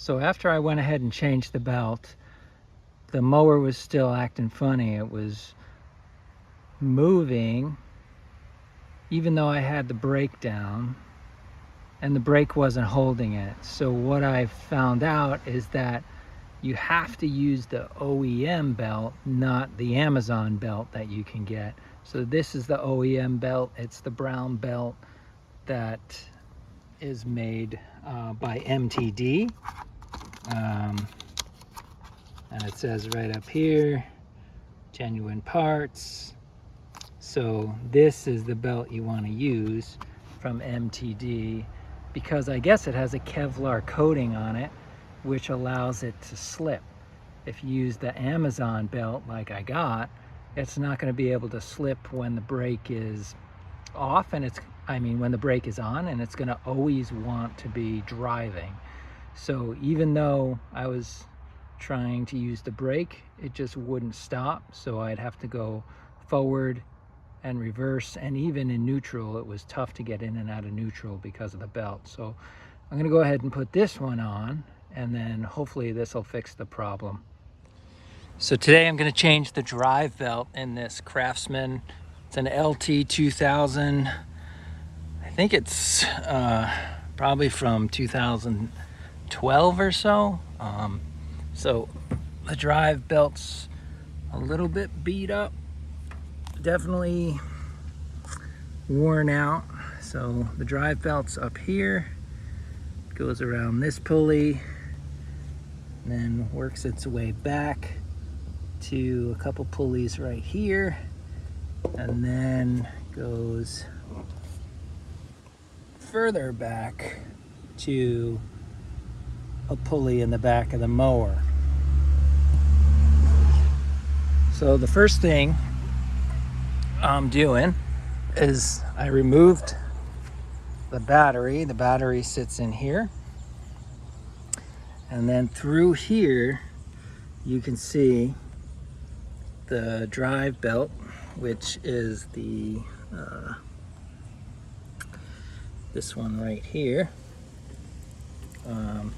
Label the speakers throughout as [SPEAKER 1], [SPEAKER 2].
[SPEAKER 1] So after I went ahead and changed the belt, the mower was still acting funny. It was moving even though I had the brake down, and the brake wasn't holding it. So what I found out is that you have to use the OEM belt, not the Amazon belt that you can get. So this is the OEM belt. It's the brown belt that is made by MTD. And it says right up here, genuine parts. So this is the belt you want to use from MTD, because I guess it has a Kevlar coating on it, which allows it to slip. If you use the Amazon belt like I got, it's not going to be able to slip when the brake is off, and when the brake is on, and it's going to always want to be driving. So even though I was trying to use the brake, it just wouldn't stop. So I'd have to go forward and reverse, and even in neutral it was tough to get in and out of neutral because of the belt. So I'm going to go ahead and put this one on, and then hopefully this will fix the problem. So today I'm going to change the drive belt in this Craftsman. It's an LT2000. I think it's probably from 2012 or so. So the drive belt's a little bit beat up, definitely worn out. So the drive belt's up here, goes around this pulley, and then works its way back to a couple pulleys right here, and then goes further back to a pulley in the back of the mower. So the first thing I'm doing is I removed the battery. The battery sits in here, and then through here you can see the drive belt, which is the this one right here, on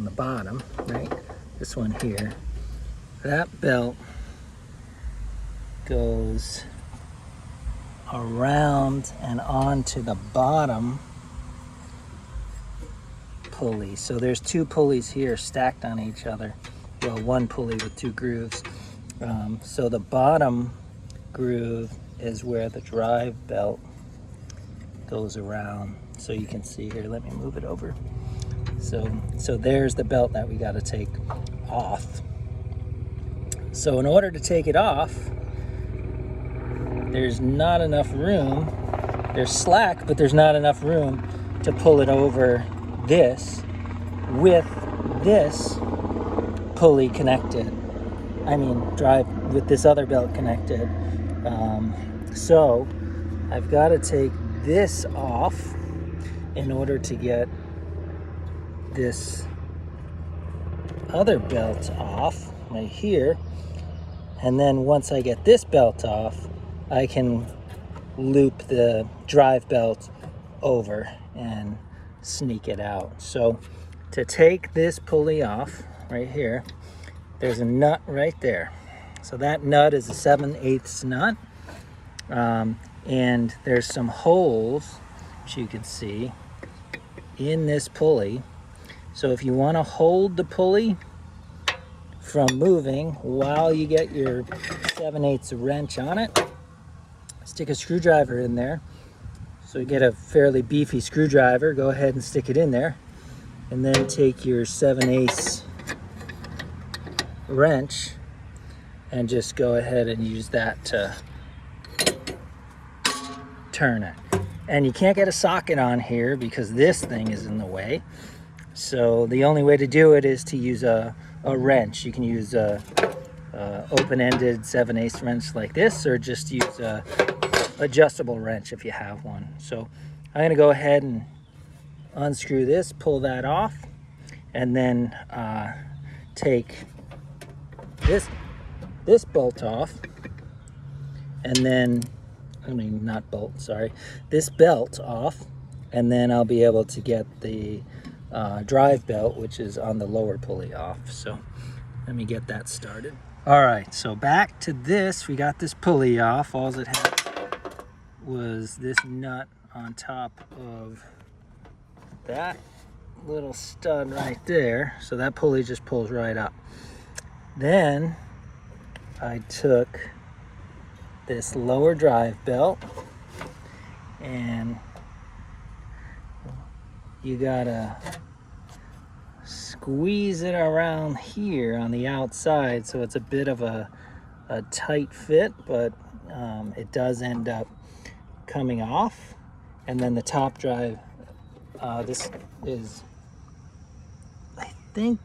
[SPEAKER 1] the bottom, right? This one here. That belt goes around and onto the bottom pulley. So there's two pulleys here stacked on each other. Well, one pulley with two grooves. So the bottom groove is where the drive belt goes around. So you can see here, let me move it over. So there's the belt that we got to take off. So in order to take it off, there's not enough room. There's slack, but there's not enough room to pull it over this with this pulley connected. Drive with this other belt connected. So I've got to take this off in order to get this other belt off right here. And then once I get this belt off, I can loop the drive belt over and sneak it out. So to take this pulley off right here, there's a nut right there. So that nut is a 7/8 nut. And there's some holes, which you can see, in this pulley. So if you want to hold the pulley from moving while you get your 7/8 wrench on it, stick a screwdriver in there. So you get a fairly beefy screwdriver, go ahead and stick it in there, and then take your 7/8 wrench and just go ahead and use that to turn it. And you can't get a socket on here because this thing is in the way. So the only way to do it is to use a wrench. You can use a open-ended 7/8 wrench like this, or just use a adjustable wrench if you have one. So I'm going to go ahead and unscrew this, pull that off, and then take this bolt off, and then this belt off, and then I'll be able to get the drive belt, which is on the lower pulley, off. So let me get that started. All right, so back to this. We got this pulley off. All it had was this nut on top of that little stud right there. So that pulley just pulls right up. Then I took this lower drive belt, and you gotta squeeze it around here on the outside, so it's a bit of a tight fit, but it does end up coming off. And then the top drive, this is, I think,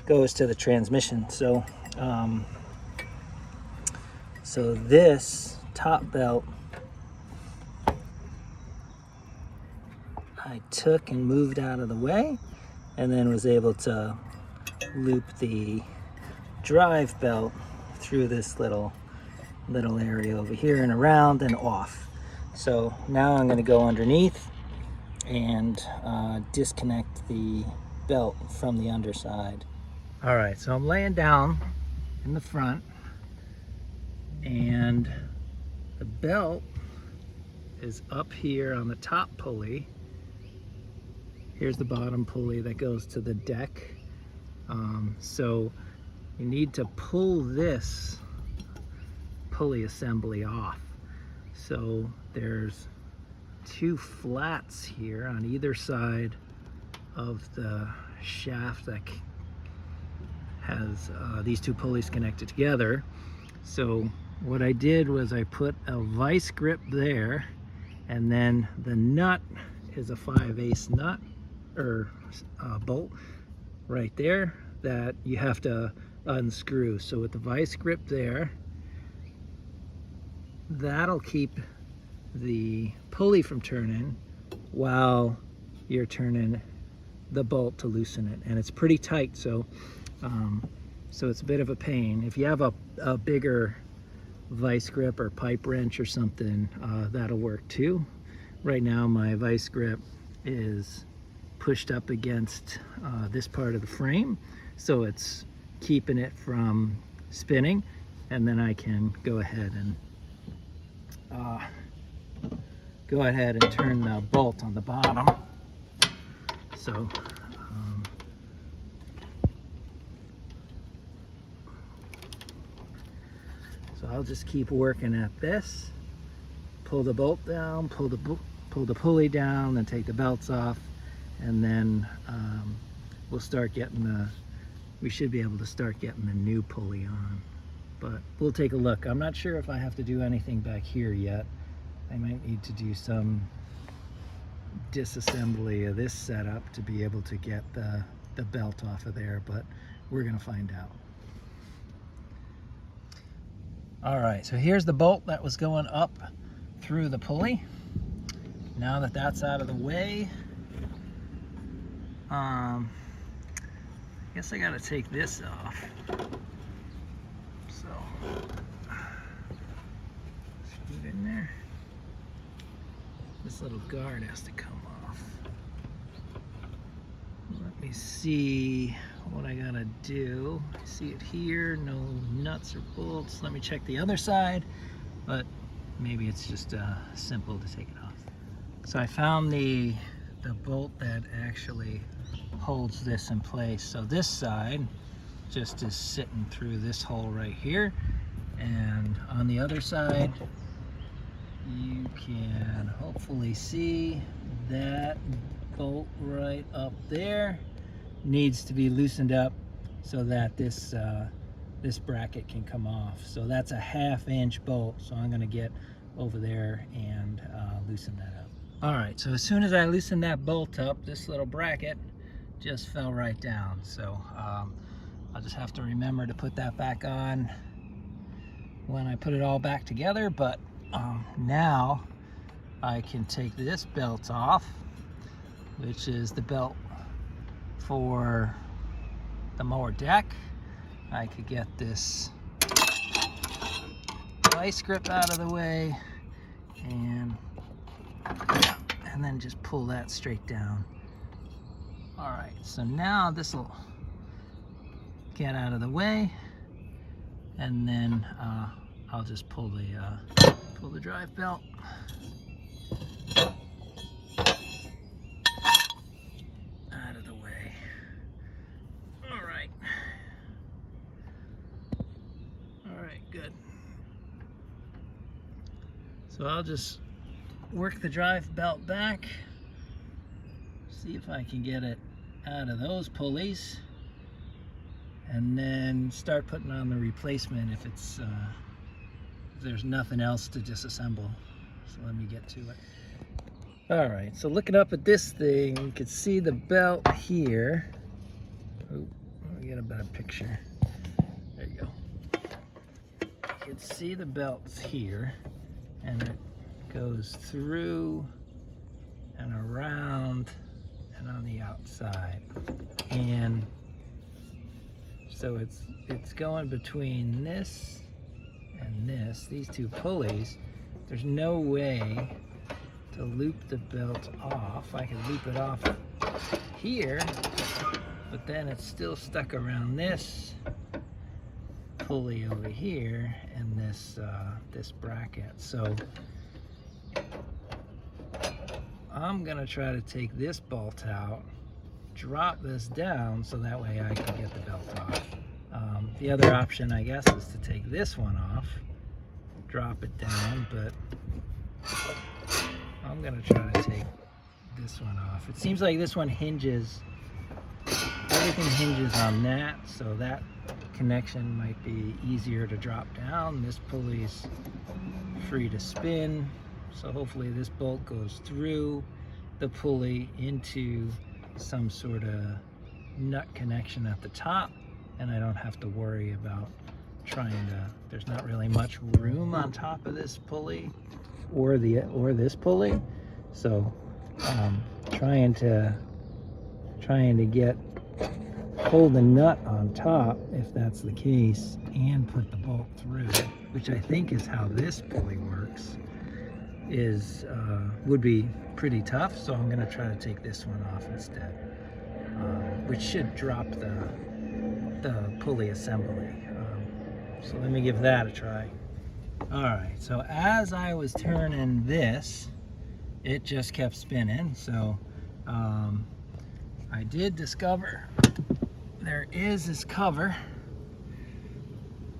[SPEAKER 1] goes to the transmission. So so this top belt I took and moved out of the way, and then was able to loop the drive belt through this little area over here and around and off. So now I'm going to go underneath and disconnect the belt from the underside. All right, so I'm laying down in the front, and the belt is up here on the top pulley. Here's the bottom pulley that goes to the deck. So you need to pull this pulley assembly off. So there's two flats here on either side of the shaft that has these two pulleys connected together. So what I did was I put a vice grip there, and then the nut is a 5/8 nut or bolt right there that you have to unscrew. So with the vice grip there, that'll keep the pulley from turning while you're turning the bolt to loosen it. And it's pretty tight, so it's a bit of a pain. If you have a bigger vice grip or pipe wrench or something, that'll work too. Right now my vice grip is pushed up against this part of the frame, so it's keeping it from spinning, and then I can go ahead and turn the bolt on the bottom. So I'll just keep working at this, pull the bolt down, pull the pulley down, and take the belts off, and then we'll start getting we should be able to start getting the new pulley on. But we'll take a look. I'm not sure if I have to do anything back here yet. I might need to do some disassembly of this setup to be able to get the belt off of there, but we're gonna find out. All right, so here's the bolt that was going up through the pulley. Now that that's out of the way, I guess I gotta take this off. So, screw it in there. This little guard has to come off. Let me see what I gotta do. I see it here, no nuts or bolts. Let me check the other side, but maybe it's just simple to take it off. So I found the bolt that actually holds this in place. So this side just is sitting through this hole right here, and on the other side you can hopefully see that bolt right up there needs to be loosened up so that this bracket can come off. So that's a 1/2 inch bolt, so I'm going to get over there and loosen that up. All right, so as soon as I loosen that bolt up, this little bracket just fell right down. So I'll just have to remember to put that back on when I put it all back together. But now I can take this belt off, which is the belt for the mower deck. I could get this vice grip out of the way and then just pull that straight down. All right, so now this will get out of the way, and then I'll just pull the drive belt. Out of the way. All right. All right, good. So I'll just work the drive belt back, see if I can get it out of those pulleys, and then start putting on the replacement if it's if there's nothing else to disassemble. So let me get to it. All right, so looking up at this thing, you can see the belt here. Oh, let me get a better picture. There you go. You can see the belts here, and it goes through and around and on the outside. And so it's going between this and this, these two pulleys. There's no way to loop the belt off. I can loop it off here, but then it's still stuck around this pulley over here and this bracket. So I'm gonna try to take this bolt out, drop this down so that way I can get the belt off. The other option, I guess, is to take this one off, drop it down, but I'm gonna try to take this one off. It seems like this one hinges, everything hinges on that, so that connection might be easier to drop down. This pulley's free to spin, so hopefully this bolt goes through the pulley into some sort of nut connection at the top, and I don't have to worry about there's not really much room on top of this pulley or this pulley. So trying to pull the nut on top, if that's the case, and put the bolt through, which I think is how this pulley works, would be pretty tough. So I'm going to try to take this one off instead, which should drop the pulley assembly. So let me give that a try. All right, so as I was turning this, it just kept spinning. So I did discover there is this cover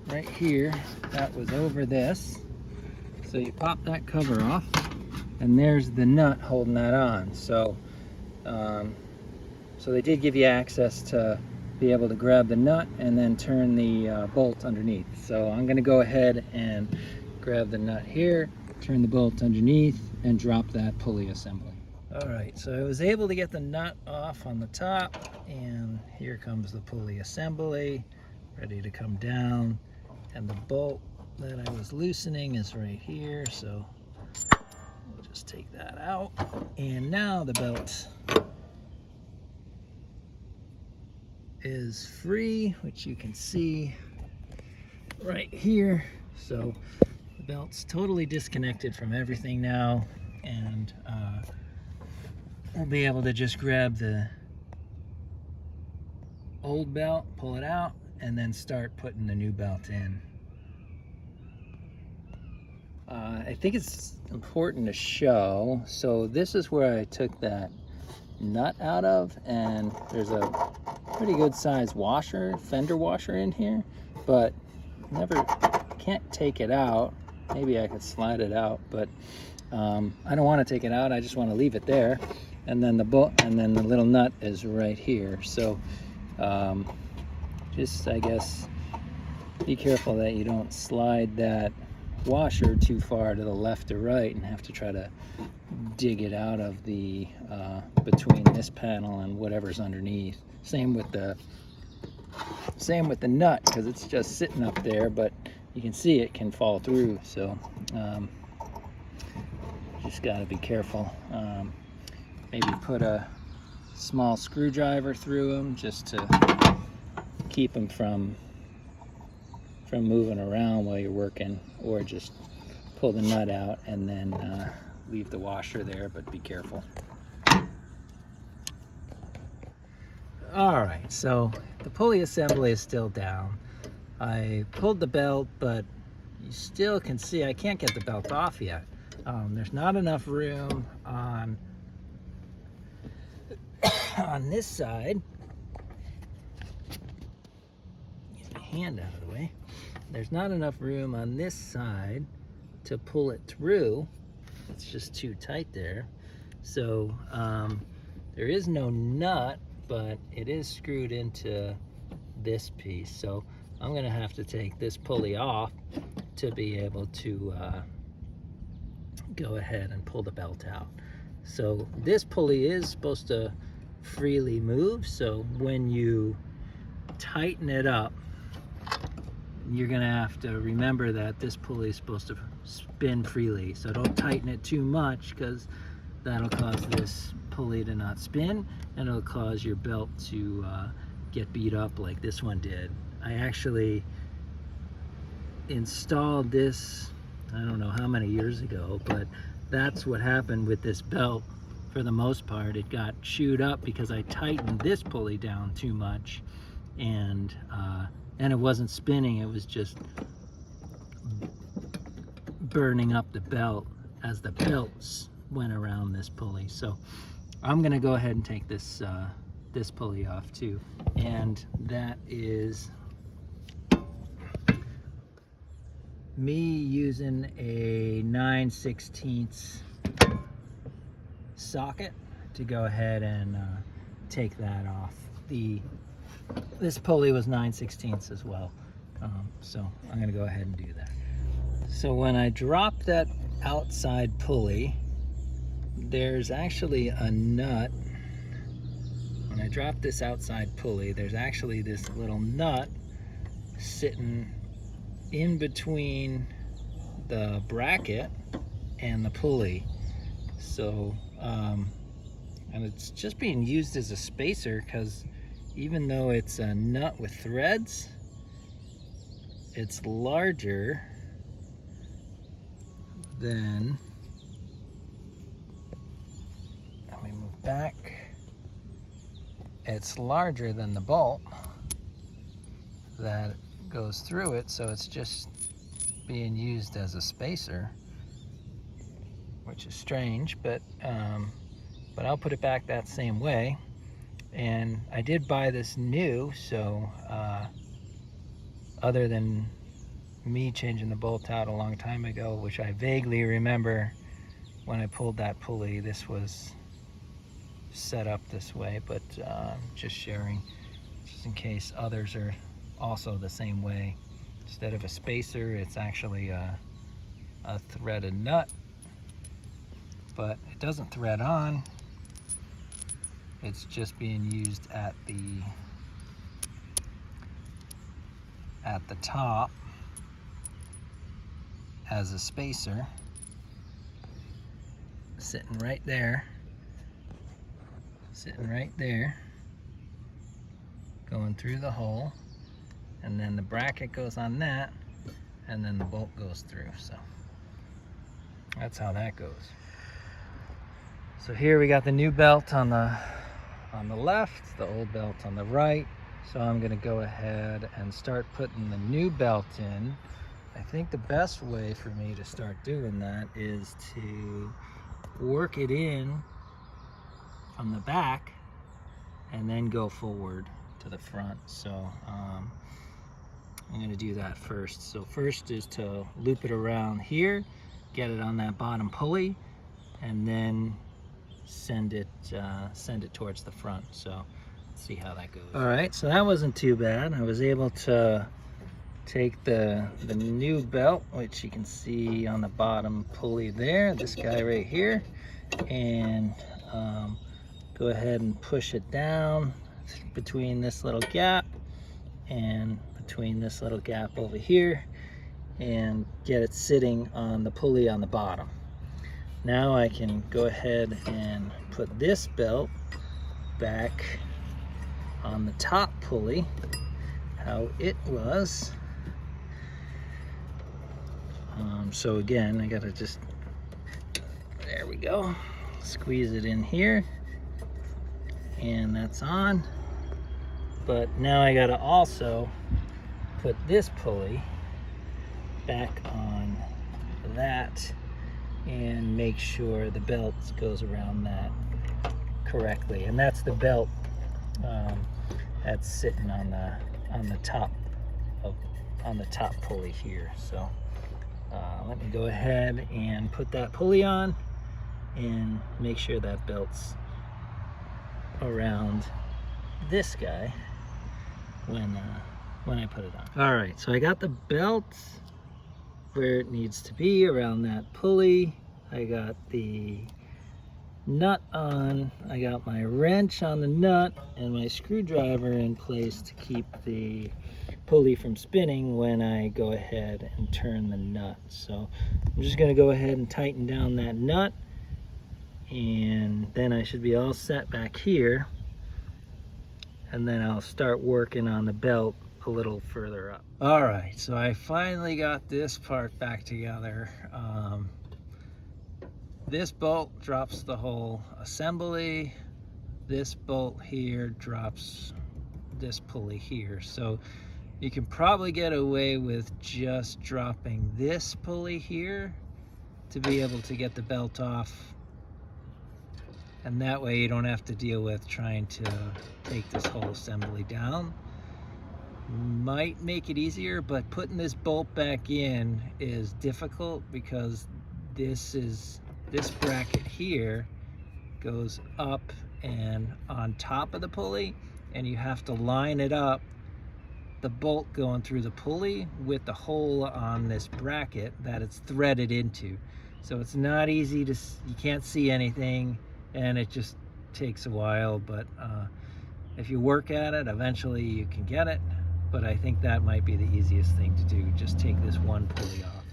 [SPEAKER 1] right here that was over this. So you pop that cover off, and there's the nut holding that on. So so they did give you access to be able to grab the nut and then turn the bolt underneath. So I'm gonna go ahead and grab the nut here, turn the bolt underneath, and drop that pulley assembly. All right, so I was able to get the nut off on the top, and here comes the pulley assembly, ready to come down. And the bolt that I was loosening is right here, so we'll just take that out. And now the belt is free, which you can see right here. So the belt's totally disconnected from everything now, and we'll be able to just grab the old belt, pull it out, and then start putting the new belt in. I think it's important to show, so this is where I took that nut out of, and there's a pretty good sized washer, fender washer in here, but can't take it out. Maybe I could slide it out, but I don't want to take it out. I just want to leave it there. And then the little nut is right here. So just, I guess, be careful that you don't slide that washer too far to the left or right and have to try to dig it out of the between this panel and whatever's underneath. Same with the nut, because it's just sitting up there, but you can see it can fall through. So just got to be careful. Maybe put a small screwdriver through them just to keep them from moving around while you're working, or just pull the nut out and then leave the washer there, but be careful. All right, so the pulley assembly is still down. I pulled the belt, but you still can see I can't get the belt off yet. There's not enough room on this side. Get my hand out of the way. There's not enough room on this side to pull it through. It's just too tight there. So there is no nut, but it is screwed into this piece. So I'm gonna have to take this pulley off to be able to go ahead and pull the belt out. So this pulley is supposed to freely move, so when you tighten it up, you're gonna have to remember that this pulley is supposed to spin freely. So don't tighten it too much, because that'll cause this pulley to not spin, and it'll cause your belt to get beat up like this one did. I actually installed this, I don't know how many years ago, but that's what happened with this belt. For the most part, it got chewed up because I tightened this pulley down too much, and it wasn't spinning, it was just burning up the belt as the belts went around this pulley. So I'm gonna go ahead and take this this pulley off too, and that is me using a 9/16 socket to go ahead and take that off. This pulley was 9/16 as well, so I'm gonna go ahead and do that. So when I drop that outside pulley, there's actually a nut. When I drop this outside pulley, there's actually this little nut sitting in between the bracket and the pulley. So and it's just being used as a spacer, because even though it's a nut with threads, it's larger than, let me move back, it's larger than the bolt that goes through it, so it's just being used as a spacer, which is strange, but I'll put it back that same way. And I did buy this new, so other than me changing the bolt out a long time ago, which I vaguely remember when I pulled that pulley, this was set up this way, but just sharing, just in case others are also the same way. Instead of a spacer, it's actually a threaded nut, but it doesn't thread on. It's just being used at the top as a spacer, sitting right there, going through the hole, and then the bracket goes on that, and then the bolt goes through. So that's how that goes. So here we got the new belt on the left, the old belt on the right. So I'm gonna go ahead and start putting the new belt in. I think the best way for me to start doing that is to work it in from the back and then go forward to the front. So I'm gonna do that first. So first is to loop it around here, get it on that bottom pulley, and then send it towards the front. So let's see how that goes. All right, so that wasn't too bad. I was able to take the new belt, which you can see on the bottom pulley there, this guy right here, and go ahead and push it down between this little gap and between this little gap over here, and get it sitting on the pulley on the bottom. Now I can go ahead and put this belt back on the top pulley, how it was. So again, I gotta just, there we go, squeeze it in here, and that's on. But now I gotta also put this pulley back on that and make sure the belt goes around that correctly. And that's the belt that's sitting on the top pulley here. So let me go ahead and put that pulley on and make sure that belt's around this guy when I put it on. All right, so I got the belt where it needs to be, around that pulley. I got the nut on, I got my wrench on the nut and my screwdriver in place to keep the pulley from spinning when I go ahead and turn the nut. So I'm just going to go ahead and tighten down that nut, and then I should be all set back here, and then I'll start working on the belt a little further up. All right, so I finally got this part back together. This bolt drops the whole assembly. This bolt here drops this pulley here. So you can probably get away with just dropping this pulley here to be able to get the belt off. And that way you don't have to deal with trying to take this whole assembly down. Might make it easier, but putting this bolt back in is difficult because this bracket here goes up and on top of the pulley, and you have to line it up, the bolt going through the pulley with the hole on this bracket that it's threaded into. So it's not easy to, you can't see anything, and it just takes a while, but if you work at it, eventually you can get it. But I think that might be the easiest thing to do, just take this one pulley off.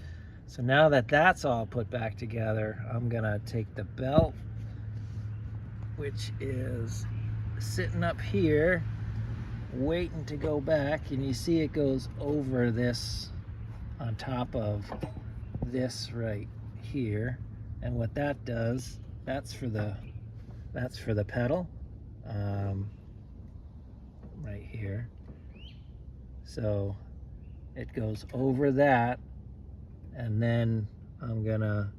[SPEAKER 1] So now that that's all put back together, I'm gonna take the belt, which is sitting up here, waiting to go back, and you see it goes over this, on top of this right here. And what that does, that's for the pedal, right here. So it goes over that, and then I'm gonna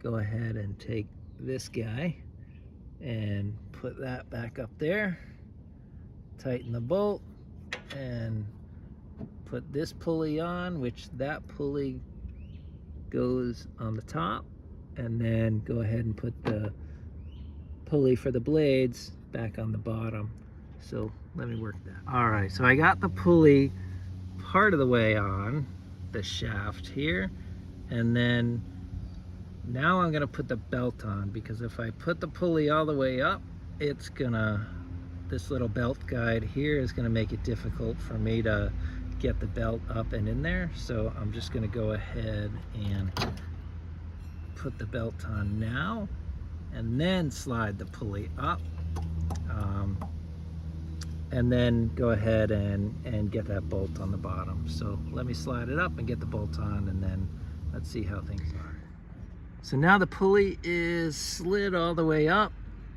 [SPEAKER 1] go ahead and take this guy and put that back up there, tighten the bolt, and put this pulley on, which that pulley goes on the top, and then go ahead and put the pulley for the blades back on the bottom. So let me work that. All right, so I got the pulley part of the way on the shaft here, and then now I'm gonna put the belt on, because if I put the pulley all the way up, it's gonna, this little belt guide here is gonna make it difficult for me to get the belt up and in there. So I'm just gonna go ahead and put the belt on now, and then slide the pulley up, and then go ahead and get that bolt on the bottom. So let me slide it up and get the bolt on, and then let's see how things are. So now the pulley is slid all the way up,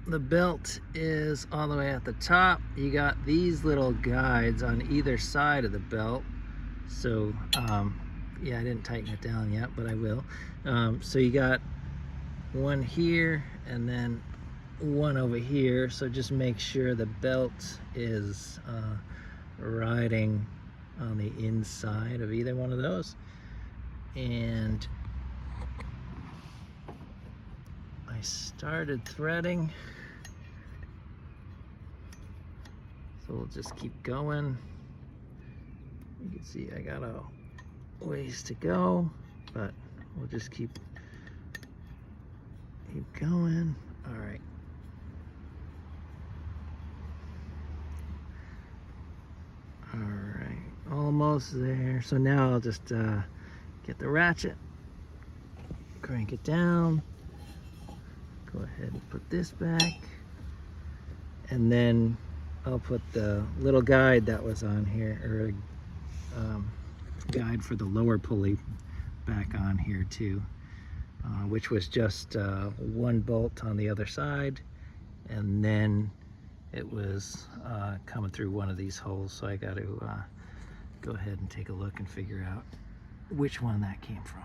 [SPEAKER 1] the belt is all the way at the top. You got these little guides on either side of the belt. So yeah, I didn't tighten it down yet, but I will. So you got one here and then one over here. So just make sure the belt is riding on the inside of either one of those. And I started threading, so we'll just keep going. You can see I got a ways to go, but we'll just keep going. All right. All right, almost there. So now I'll just get the ratchet, crank it down, go ahead and put this back, and then I'll put the little guide that was on here, or guide for the lower pulley, back on here too, which was just one bolt on the other side, and then it was coming through one of these holes, so I got to go ahead and take a look and figure out which one that came from.